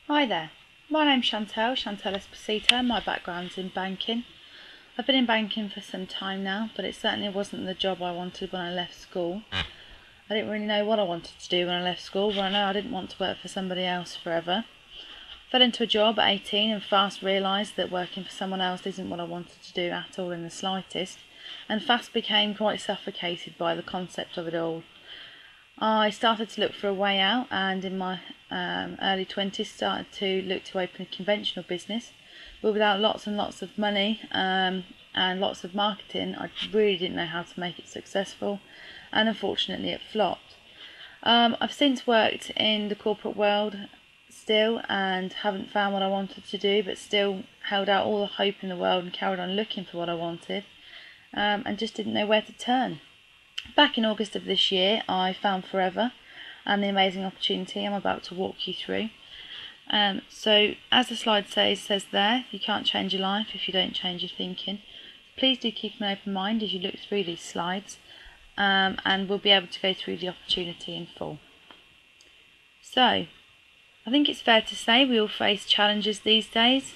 Hi there, my name's Chantal Esposito. My background's in banking. I've been in banking for some time now, but it certainly wasn't the job I wanted when I left school. I didn't really know what I wanted to do when I left school, but I know I didn't want to work for somebody else forever. Fell into a job at 18 and fast realised that working for someone else isn't what I wanted to do at all in the slightest, and fast became quite suffocated by the concept of it all. I started to look for a way out, and in my early 20s started to look to open a conventional business, but without lots and lots of money and lots of marketing, I really didn't know how to make it successful, and unfortunately it flopped. I've since worked in the corporate world still and haven't found what I wanted to do, but still held out all the hope in the world and carried on looking for what I wanted, and just didn't know where to turn. Back in August of this year, I found Forever and the amazing opportunity I'm about to walk you through. So, as the slide says there, you can't change your life if you don't change your thinking. Please do keep an open mind as you look through these slides, and we'll be able to go through the opportunity in full. So, I think it's fair to say we all face challenges these days.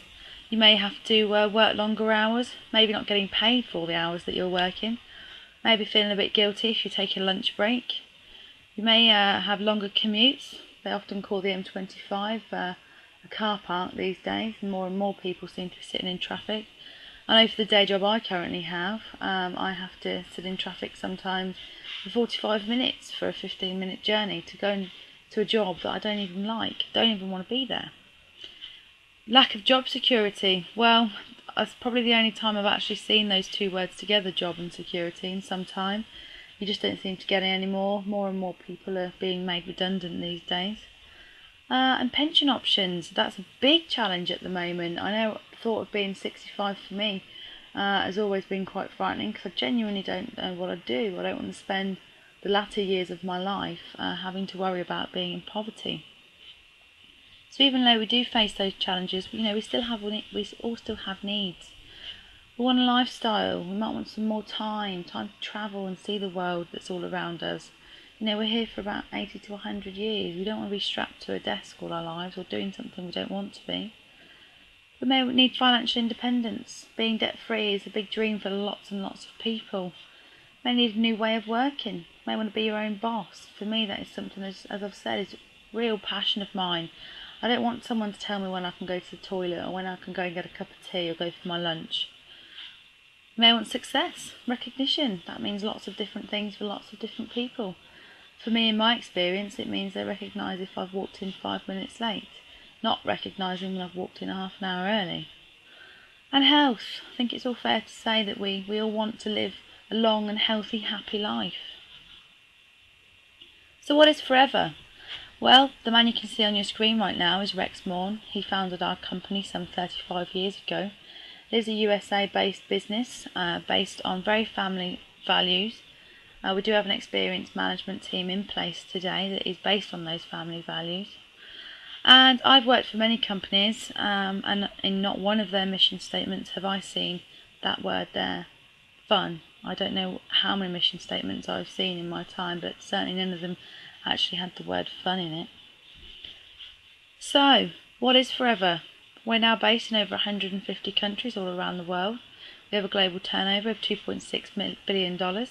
You may have to work longer hours, maybe not getting paid for all the hours that you're working. Maybe feeling a bit guilty if you take a lunch break. You may have longer commutes. They often call the M25 a car park these days, and more people seem to be sitting in traffic. I know for the day job I currently have, I have to sit in traffic sometimes for 45 minutes for a 15-minute journey to go to a job that I don't even like, don't even want to be there. Lack of job security. Well, that's probably the only time I've actually seen those two words together, job and security, in some time. You just don't seem to get it anymore. More and more people are being made redundant these days. And pension options, that's a big challenge at the moment. I know the thought of being 65 for me has always been quite frightening, because I genuinely don't know what I'd do. I don't want to spend the latter years of my life having to worry about being in poverty. So even though we do face those challenges, we all still have needs. We want a lifestyle. We might want some more time to travel and see the world that's all around us. We're here for about 80 to 100 years. We don't want to be strapped to a desk all our lives or doing something we don't want to be. We may need financial independence. Being debt-free is a big dream for lots and lots of people. We may need a new way of working. You may want to be your own boss. For me, that is something, as I've said, is a real passion of mine. I don't want someone to tell me when I can go to the toilet or when I can go and get a cup of tea or go for my lunch. You may want success, recognition. That means lots of different things for lots of different people. For me, in my experience, it means they recognise if I've walked in 5 minutes late, not recognising when I've walked in half an hour early. And health. I think it's all fair to say that we all want to live a long and healthy, happy life. So what is Forever? Well, the man you can see on your screen right now is Rex Morn. He founded our company some 35 years ago. It is a USA-based business based on very family values. We do have an experienced management team in place today that is based on those family values. And I've worked for many companies, and in not one of their mission statements have I seen that word there, fun. I don't know how many mission statements I've seen in my time, but certainly none of them actually had the word fun in it. So, what is Forever? We're now based in over 150 countries all around the world. We have a global turnover of $2.6 billion.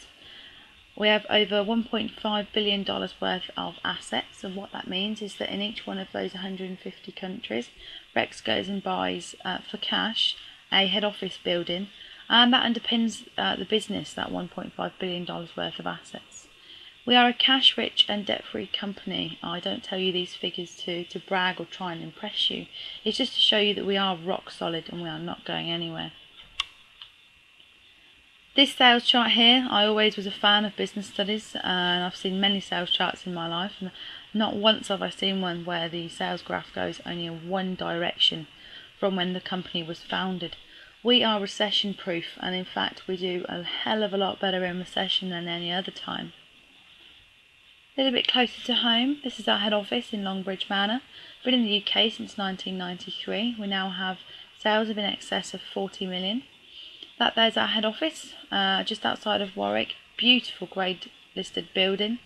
We have over $1.5 billion worth of assets, and what that means is that in each one of those 150 countries, Rex goes and buys for cash a head office building, and that underpins the business, that $1.5 billion worth of assets. We are a cash-rich and debt-free company. I don't tell you these figures to brag or try and impress you. It's just to show you that we are rock solid and we are not going anywhere. This sales chart here, I always was a fan of business studies, and I've seen many sales charts in my life, and not once have I seen one where the sales graph goes only in one direction from when the company was founded. We are recession proof, and in fact we do a hell of a lot better in recession than any other time. A little bit closer to home, this is our head office in Longbridge Manor. Been in the UK since 1993. We now have sales of in excess of 40 million. There's our head office, just outside of Warwick. Beautiful grade listed building.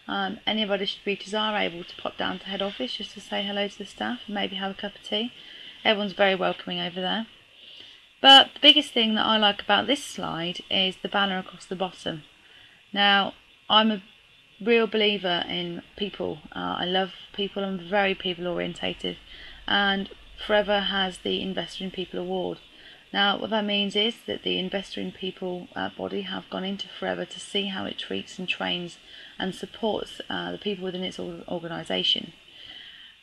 Any of our distributors are able to pop down to head office just to say hello to the staff and maybe have a cup of tea. Everyone's very welcoming over there. But the biggest thing that I like about this slide is the banner across the bottom. Now, I'm a real believer in people. I love people. I'm very people orientated, and Forever has the Investor in People award. Now, what that means is that the Investor in People body have gone into Forever to see how it treats and trains and supports the people within its organisation.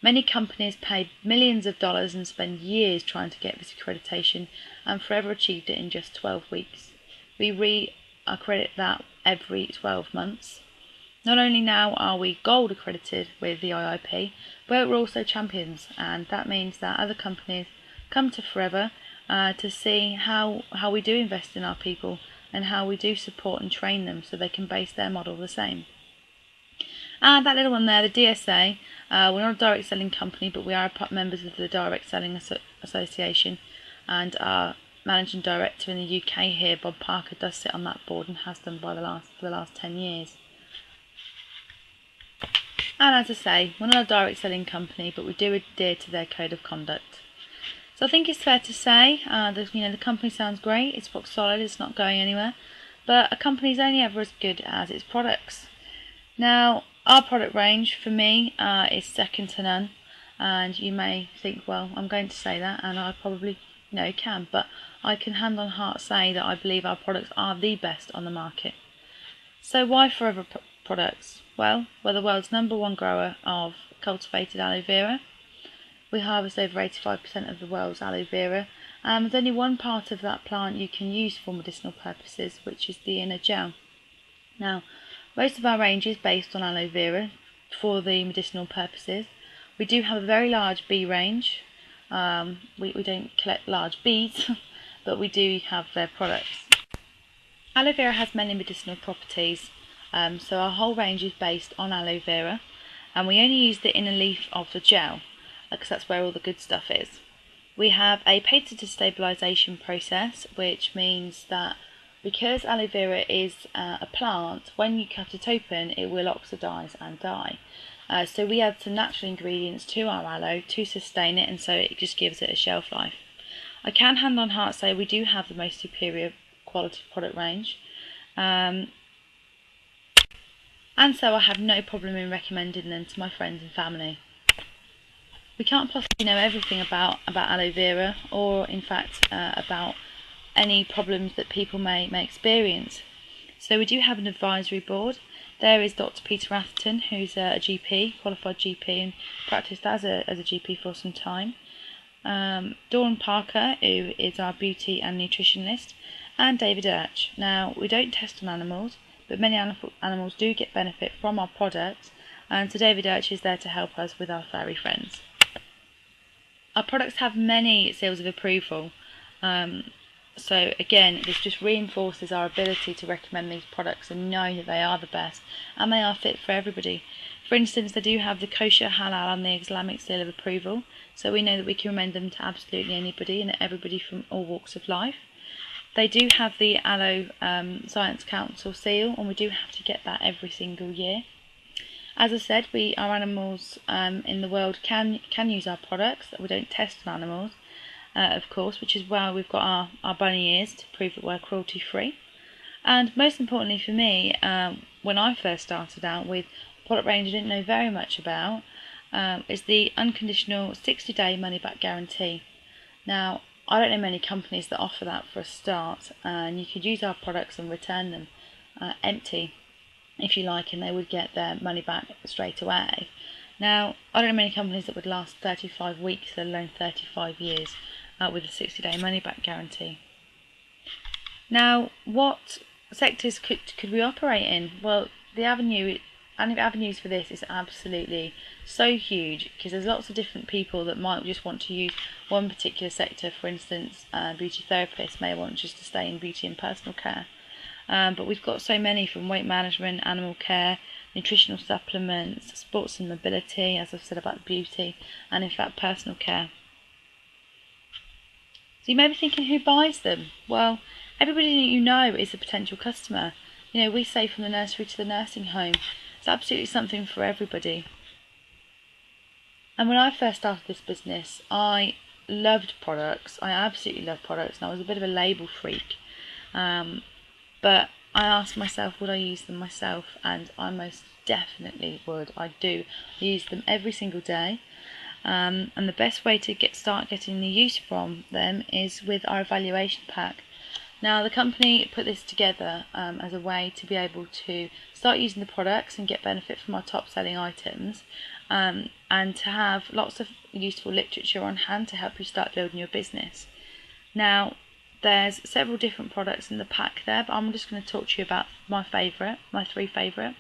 Many companies pay millions of dollars and spend years trying to get this accreditation, and Forever achieved it in just 12 weeks. We re-accredit that every 12 months. Not only now are we gold accredited with the IIP, but we're also champions, and that means that other companies come to Forever to see how we do invest in our people and how we do support and train them so they can base their model the same. And that little one there, the DSA, we're not a direct selling company, but we are members of the Direct Selling Association, and our managing director in the UK here, Bob Parker, does sit on that board and has done for the last 10 years. And as I say, we're not a direct selling company, but we do adhere to their code of conduct. So I think it's fair to say the company sounds great, it's rock solid, it's not going anywhere, but a company is only ever as good as its products. Now, our product range for me is second to none, and you may think, well, I'm going to say that, and I probably can, but I can hand on heart say that I believe our products are the best on the market. So why Forever products? Well, we're the world's #1 grower of cultivated aloe vera. We harvest over 85% of the world's aloe vera, and there's only one part of that plant you can use for medicinal purposes, which is the inner gel. Now, most of our range is based on aloe vera for the medicinal purposes. We do have a very large bee range. We don't collect large bees, but we do have their products. Aloe vera has many medicinal properties, so our whole range is based on aloe vera, and we only use the inner leaf of the gel, because that's where all the good stuff is. We have a patented stabilisation process, which means that because aloe vera is a plant, when you cut it open it will oxidise and die. So we add some natural ingredients to our aloe to sustain it, and so it just gives it a shelf life. I can hand on heart say we do have the most superior quality product range, and so I have no problem in recommending them to my friends and family. We can't possibly know everything about aloe vera, or in fact about any problems that people may experience. So we do have an advisory board. There is Dr. Peter Atherton, who's a GP, qualified GP, and practiced as a GP for some time. Dawn Parker, who is our beauty and nutritionist, and David Urch. Now, we don't test on animals, but many animals do get benefit from our products, and so David Urch is there to help us with our furry friends. Our products have many seals of approval, so again, this just reinforces our ability to recommend these products and know that they are the best and they are fit for everybody. For instance, they do have the kosher, halal and the Islamic seal of approval, so we know that we can recommend them to absolutely anybody and everybody from all walks of life. They do have the Aloe Science Council seal, and we do have to get that every single year. As I said, our animals in the world can use our products. We don't test on animals, of course, which is why we've got our bunny ears to prove that we're cruelty free. And most importantly for me, when I first started out with a product range I didn't know very much about, is the unconditional 60-day money back guarantee. Now, I don't know many companies that offer that for a start, and you could use our products and return them empty if you like, and they would get their money back straight away. Now, I don't know many companies that would last 35 weeks, let alone 35 years, with a 60-day money back guarantee. Now, what sectors could we operate in? Well, the avenues for this is absolutely so huge, because there's lots of different people that might just want to use one particular sector. For instance, beauty therapists may want just to stay in beauty and personal care. But we've got so many, from weight management, animal care, nutritional supplements, sports and mobility, as I've said about beauty, and in fact personal care. So you may be thinking, who buys them? Well, everybody that you know is a potential customer. You know, we say from the nursery to the nursing home. It's absolutely something for everybody. And when I first started this business, I loved products. I absolutely loved products, and I was a bit of a label freak. But I asked myself, would I use them myself? And I most definitely would. I do. I use them every single day. And the best way to start getting the use from them is with our evaluation pack. Now, the company put this together as a way to be able to start using the products and get benefit from our top selling items, and to have lots of useful literature on hand to help you start building your business. Now, there's several different products in the pack there, but I'm just going to talk to you about my three favourite.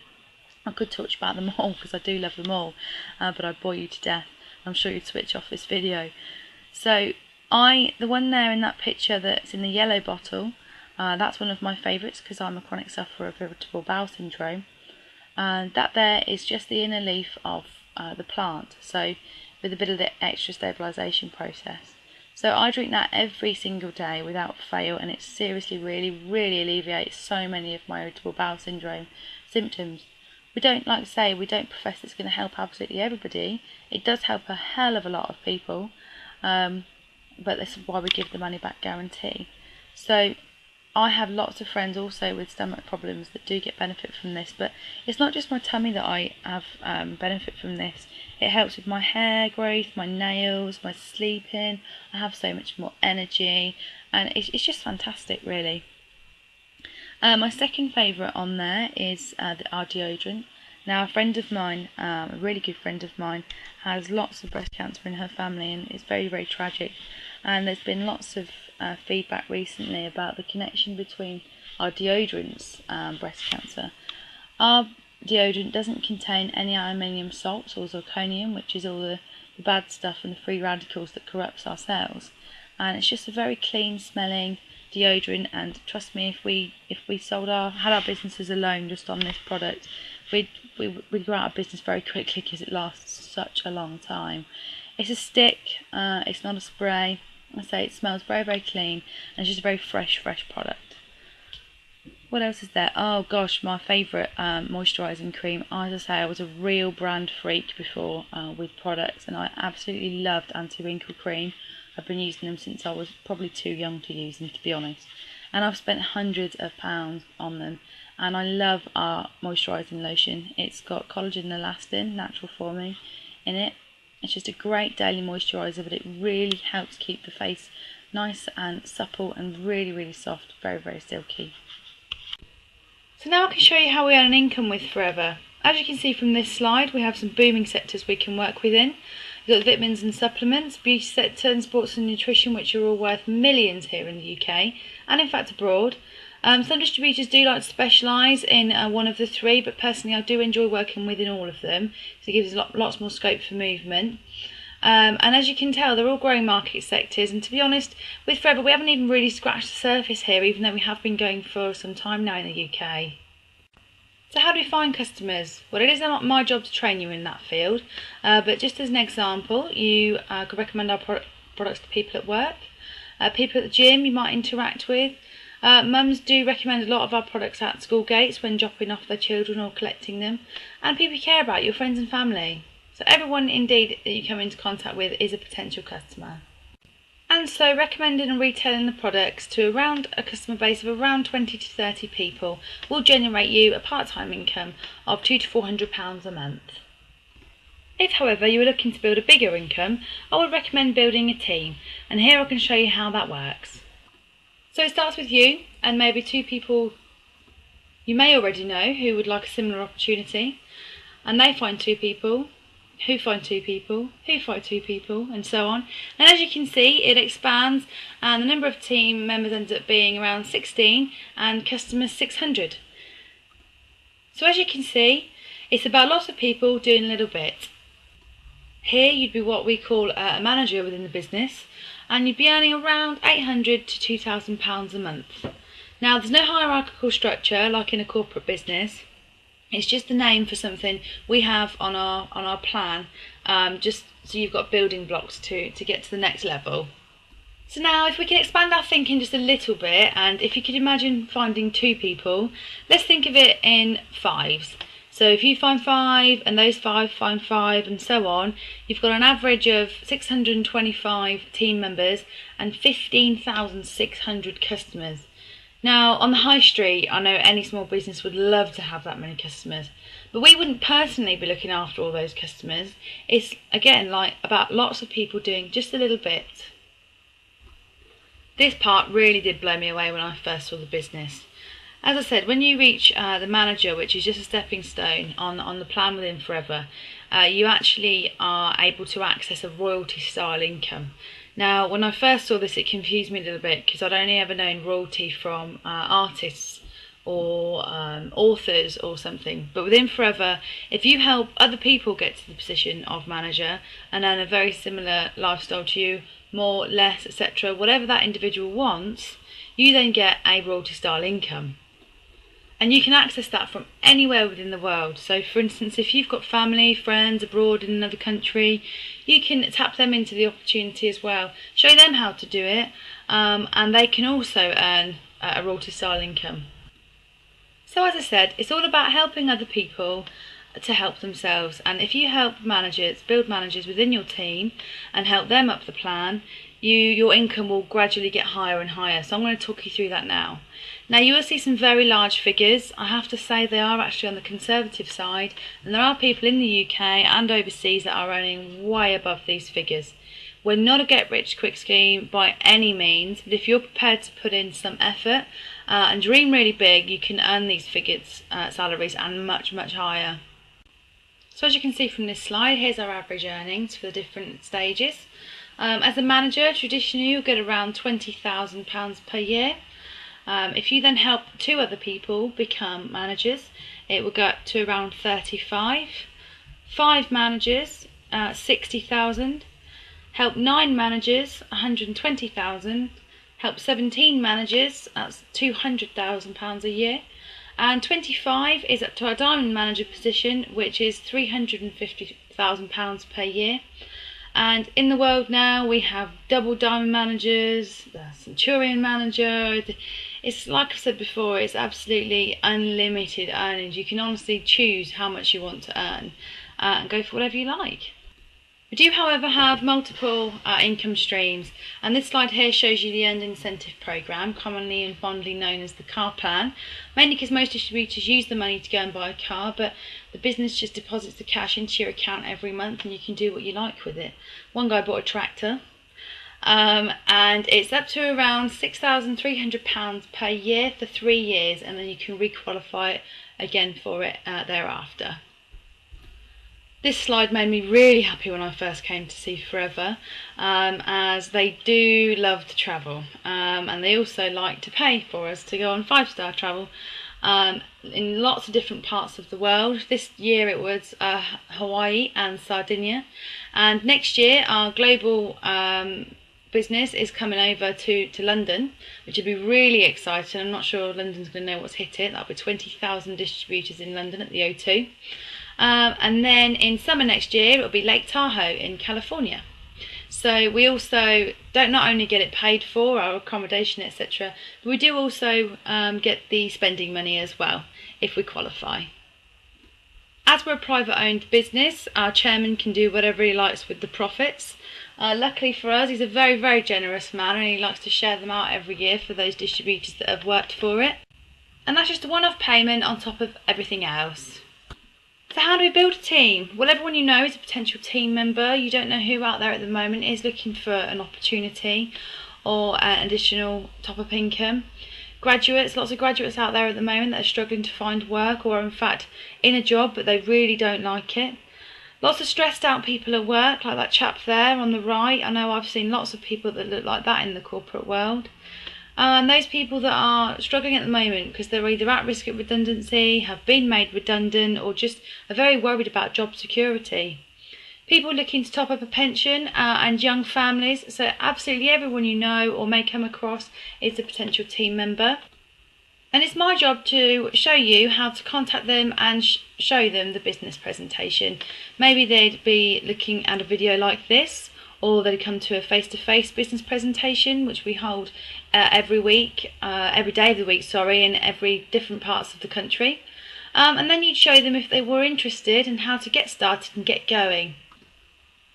I could talk to you about them all because I do love them all, but I'd bore you to death. I'm sure you'd switch off this video. So the one there in that picture that's in the yellow bottle, that's one of my favourites because I'm a chronic sufferer of irritable bowel syndrome. And that there is just the inner leaf of the plant, so with a bit of the extra stabilisation process. So I drink that every single day without fail, and it seriously really alleviates so many of my irritable bowel syndrome symptoms. We don't profess it's going to help absolutely everybody. It does help a hell of a lot of people, but this is why we give the money back guarantee. So I have lots of friends also with stomach problems that do get benefit from this, but it's not just my tummy that I have benefit from this. It helps with my hair growth, my nails, my sleeping. I have so much more energy, and it's just fantastic, really. My second favourite on there is our deodorant. Now, a friend of mine, a really good friend of mine, has lots of breast cancer in her family, and it's very tragic. And there's been lots of feedback recently about the connection between our deodorants and breast cancer. Our deodorant doesn't contain any aluminium salts or zirconium, which is all the bad stuff and the free radicals that corrupts our cells. And it's just a very clean smelling deodorant, and trust me, if we had our businesses alone just on this product, we'd go out of business very quickly because it lasts such a long time. It's a stick, it's not a spray. I say it smells very clean, and it's just a very fresh product. What else is there? Oh gosh, my favourite moisturising cream. As I say, I was a real brand freak before with products, and I absolutely loved anti-wrinkle cream. I've been using them since I was probably too young to use them, to be honest. And I've spent hundreds of pounds on them. And I love our moisturising lotion. It's got collagen and elastin, natural forming, in it. It's just a great daily moisturiser, but it really helps keep the face nice and supple and really soft, very silky. So now I can show you how we earn an income with Forever. As you can see from this slide, we have some booming sectors we can work within. You've got the vitamins and supplements, beauty sector and sports and nutrition, which are all worth millions here in the UK and in fact abroad. Some distributors do like to specialise in one of the three, but personally I do enjoy working within all of them, so it gives us lots more scope for movement. And as you can tell, they're all growing market sectors, and to be honest, with Forever we haven't even really scratched the surface here, even though we have been going for some time now in the UK. So how do we find customers? Well, it is not my job to train you in that field, but just as an example, you could recommend our products to people at work, people at the gym you might interact with. Mums do recommend a lot of our products at school gates when dropping off their children or collecting them, and people you care about, your friends and family. So everyone indeed that you come into contact with is a potential customer. And so recommending and retailing the products to around a customer base of around 20 to 30 people will generate you a part-time income of £200 to £400 a month. If, however, you are looking to build a bigger income, I would recommend building a team, and here I can show you how that works. So it starts with you and maybe two people you may already know who would like a similar opportunity, and they find two people, who find two people, who find two people, and so on. And as you can see, it expands, and the number of team members ends up being around 16 and customers 600. So as you can see, it's about lots of people doing a little bit. Here you'd be what we call a manager within the business, and you'd be earning around £800 to £2,000 a month. Now, there's no hierarchical structure like in a corporate business. It's just the name for something we have on our plan, just so you've got building blocks to get to the next level. So now, if we can expand our thinking just a little bit, and if you could imagine finding two people, let's think of it in fives. So if you find 5 and those 5 find 5 and so on, you've got an average of 625 team members and 15,600 customers. Now, on the high street, I know any small business would love to have that many customers, but we wouldn't personally be looking after all those customers. It's, again, like about lots of people doing just a little bit. This part really did blow me away when I first saw the business. As I said, when you reach the manager, which is just a stepping stone on the plan within Forever, you actually are able to access a royalty style income. Now, when I first saw this, it confused me a little bit because I'd only ever known royalty from artists or authors or something. But within Forever, if you help other people get to the position of manager and earn a very similar lifestyle to you, more, less, etc., whatever that individual wants, you then get a royalty style income. And you can access that from anywhere within the world. So for instance, if you've got family, friends abroad in another country, you can tap them into the opportunity as well. Show them how to do it, and they can also earn a royalty style income. So as I said, it's all about helping other people to help themselves. And if you help managers, build managers within your team and help them up the plan, your income will gradually get higher and higher. So I'm going to talk you through that now. Now you will see some very large figures. I have to say they are actually on the conservative side, and there are people in the UK and overseas that are earning way above these figures. We're not a get-rich-quick scheme by any means, but if you're prepared to put in some effort and dream really big, you can earn these figures, salaries, and much, much higher. So as you can see from this slide, here's our average earnings for the different stages. As a manager, traditionally you'll get around £20,000 per year. If you then help 2 other people become managers, it will go up to around 35. 5 managers, 60,000. Help 9 managers, 120,000. Help 17 managers, that's £200,000 a year. And 25 is up to our diamond manager position, which is £350,000 per year. And in the world now, we have double diamond managers, the centurion manager. It's like I said before, it's absolutely unlimited earnings. You can honestly choose how much you want to earn and go for whatever you like. We do, however, have multiple income streams, and this slide here shows you the earned incentive programme, commonly and fondly known as the car plan, mainly because most distributors use the money to go and buy a car, but the business just deposits the cash into your account every month and you can do what you like with it. One guy bought a tractor, and it's up to around £6,300 per year for 3 years, and then you can re-qualify it again for it thereafter. This slide made me really happy when I first came to see Forever, as they do love to travel, and they also like to pay for us to go on 5-star travel in lots of different parts of the world. This year it was Hawaii and Sardinia, and next year our global business is coming over to London, which would be really exciting. I'm not sure London's going to know what's hit it. That'll be 20,000 distributors in London at the O2. And then in summer next year it'll be Lake Tahoe in California. So we also don't not only get it paid for, our accommodation, etc., but we do also get the spending money as well if we qualify. As we're a private owned business, our chairman can do whatever he likes with the profits. Luckily for us, he's a very, very generous man, and he likes to share them out every year for those distributors that have worked for it. And that's just a one-off payment on top of everything else. So how do we build a team? Well, everyone you know is a potential team member. You don't know who out there at the moment is looking for an opportunity or an additional top-up income. Graduates, lots of graduates out there at the moment that are struggling to find work, or are in fact in a job but they really don't like it. Lots of stressed out people at work, like that chap there on the right. I know I've seen lots of people that look like that in the corporate world. And those people that are struggling at the moment because they're either at risk of redundancy, have been made redundant, or just are very worried about job security. People looking to top up a pension and young families. So absolutely everyone you know or may come across is a potential team member. And it's my job to show you how to contact them and show them the business presentation. Maybe they'd be looking at a video like this, or they'd come to a face-to-face business presentation, which we hold every day of the week, in every different parts of the country. and then you'd show them if they were interested and how to get started and get going.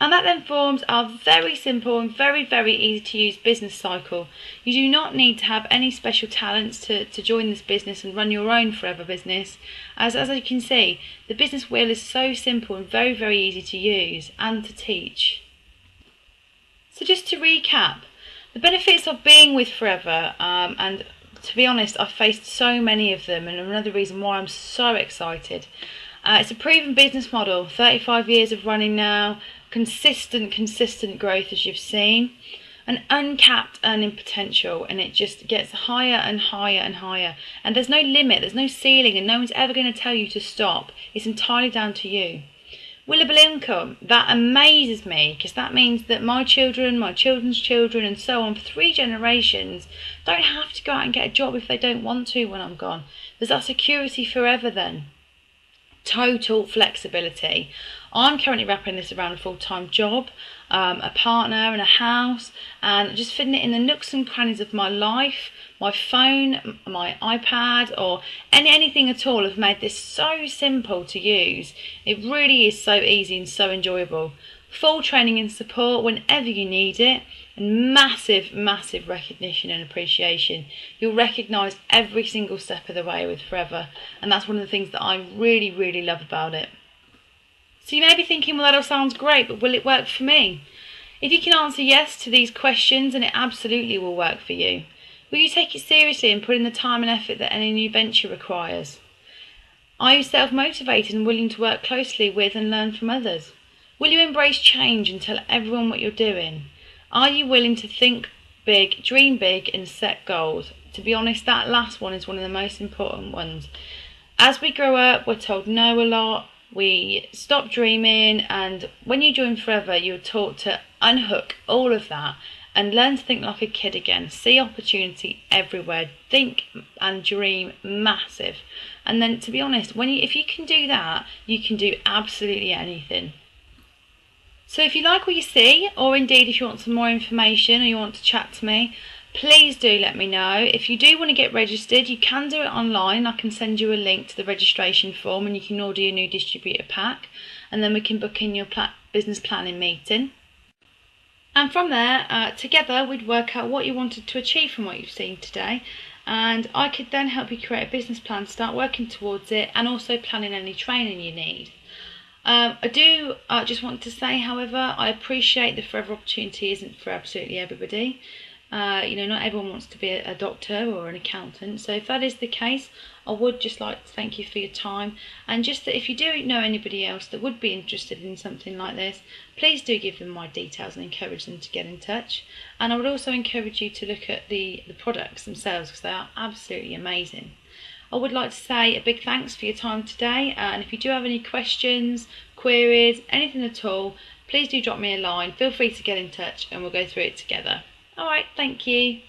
And that then forms our very simple and very, very easy to use business cycle. You do not need to have any special talents to join this business and run your own forever business. As you can see, the business wheel is so simple and very, very easy to use and to teach. So just to recap, the benefits of being with Forever, and to be honest, I've faced so many of them, and another reason why I'm so excited. It's a proven business model, 35 years of running now, consistent growth as you've seen, an uncapped earning potential, and it just gets higher and higher and higher. And there's no limit, there's no ceiling, and no one's ever going to tell you to stop. It's entirely down to you. Willable income, that amazes me, because that means that my children, my children's children, and so on for 3 generations don't have to go out and get a job if they don't want to when I'm gone. There's that security forever then. Total flexibility. I'm currently wrapping this around a full-time job, a partner and a house, and just fitting it in the nooks and crannies of my life. My phone, my iPad, or anything at all have made this so simple to use. It really is so easy and so enjoyable. Full training and support whenever you need it, and massive recognition and appreciation. You'll recognise every single step of the way with Forever, and that's one of the things that I really love about it. So you may be thinking, well, that all sounds great, but will it work for me? If you can answer yes to these questions, then it absolutely will work for you. Will you take it seriously and put in the time and effort that any new venture requires? Are you self-motivated and willing to work closely with and learn from others? Will you embrace change and tell everyone what you're doing? Are you willing to think big, dream big, and set goals? To be honest, that last one is one of the most important ones. As we grow up, we're told no a lot. We stop dreaming, and when you join Forever, you're taught to unhook all of that and learn to think like a kid again. See opportunity everywhere. Think and dream massive. And then, to be honest, if you can do that, you can do absolutely anything. So if you like what you see, or indeed if you want some more information or you want to chat to me, please do let me know. If you do want to get registered, you can do it online. I can send you a link to the registration form, and you can order your new distributor pack, and then we can book in your business planning meeting. And from there, together we'd work out what you wanted to achieve from what you've seen today, and I could then help you create a business plan, start working towards it, and also planning any training you need. I do just want to say, however, I appreciate the Forever opportunity isn't for absolutely everybody. Not everyone wants to be a doctor or an accountant. So if that is the case, I would just like to thank you for your time. And just that if you do know anybody else that would be interested in something like this, please do give them my details and encourage them to get in touch. And I would also encourage you to look at the products themselves, because they are absolutely amazing. I would like to say a big thanks for your time today, and if you do have any questions, queries, anything at all, please do drop me a line. Feel free to get in touch and we'll go through it together. Alright, thank you.